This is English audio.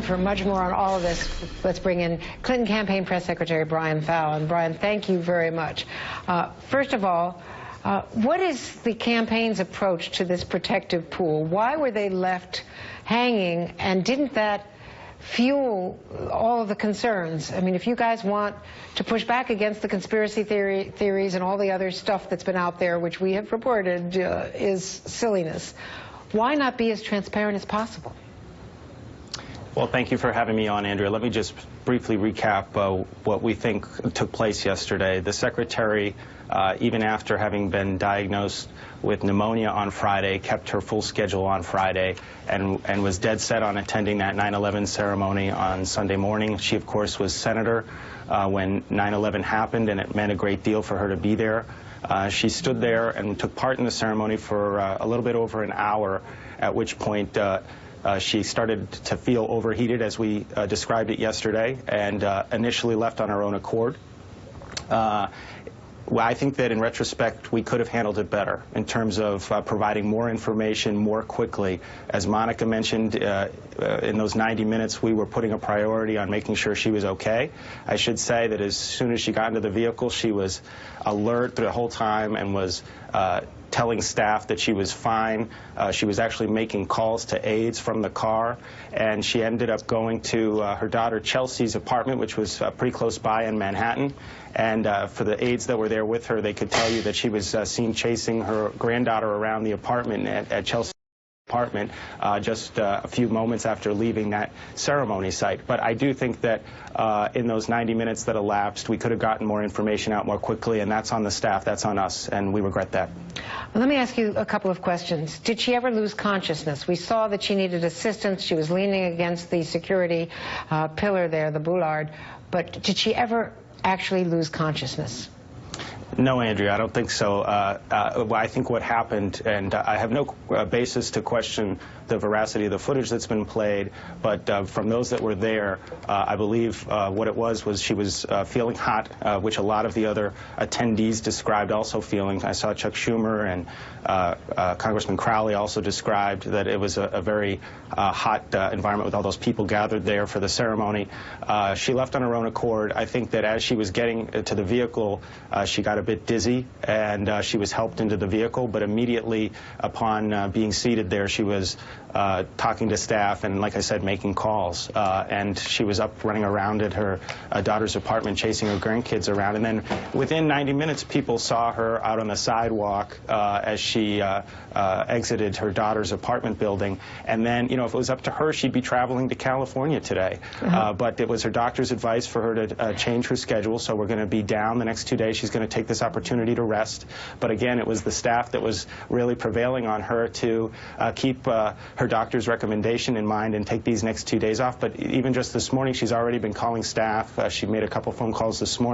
For much more on all of this, let's bring in Clinton Campaign Press Secretary Brian Fallon. Brian, thank you very much. First of all, what is the campaign's approach to this protective pool? Why were they left hanging, and didn't that fuel all of the concerns? I mean, if you guys want to push back against the conspiracy theories and all the other stuff that's been out there, which we have reported is silliness, why not be as transparent as possible? Well, thank you for having me on, Andrea. Let me just briefly recap what we think took place yesterday. The Secretary, even after having been diagnosed with pneumonia on Friday, kept her full schedule on Friday and was dead set on attending that 9/11 ceremony on Sunday morning. She, of course, was senator when 9/11 happened, and it meant a great deal for her to be there. She stood there and took part in the ceremony for a little bit over an hour, at which point she started to feel overheated, as we described it yesterday, and initially left on her own accord. Well, I think that in retrospect, we could have handled it better in terms of providing more information more quickly. As Monica mentioned, in those 90 minutes, we were putting a priority on making sure she was okay. I should say that as soon as she got into the vehicle, she was alert the whole time and was telling staff that she was fine. She was actually making calls to aides from the car, and she ended up going to her daughter Chelsea's apartment, which was pretty close by in Manhattan. And for the aides that were there with her, they could tell you that she was seen chasing her granddaughter around the apartment at Chelsea's apartment just a few moments after leaving that ceremony site. But I do think that in those 90 minutes that elapsed, we could have gotten more information out more quickly, and that's on the staff, that's on us, and we regret that. Well, let me ask you a couple of questions. Did she ever lose consciousness? We saw that she needed assistance. She was leaning against the security pillar there, the boulard, but did she ever actually lose consciousness? No, Andrea, I don't think so. I think what happened, and I have no basis to question the veracity of the footage that's been played, but from those that were there, I believe what it was she was feeling hot, which a lot of the other attendees described also feeling. I saw Chuck Schumer and Congressman Crowley also described that it was a very hot environment with all those people gathered there for the ceremony. She left on her own accord. I think that as she was getting to the vehicle, she got a bit dizzy, and she was helped into the vehicle, but immediately upon being seated there, she was talking to staff and, like I said, making calls. And she was up running around at her daughter's apartment, chasing her grandkids around. And then within 90 minutes, people saw her out on the sidewalk as she exited her daughter's apartment building. And then, you know, if it was up to her, she'd be traveling to California today. But it was her doctor's advice for her to change her schedule, so we're going to be down the next 2 days. She's going to take this opportunity to rest. But again, it was the staff that was really prevailing on her to keep her doctor's recommendation in mind and take these next 2 days off. But even just this morning, she's already been calling staff. She made a couple phone calls this morning.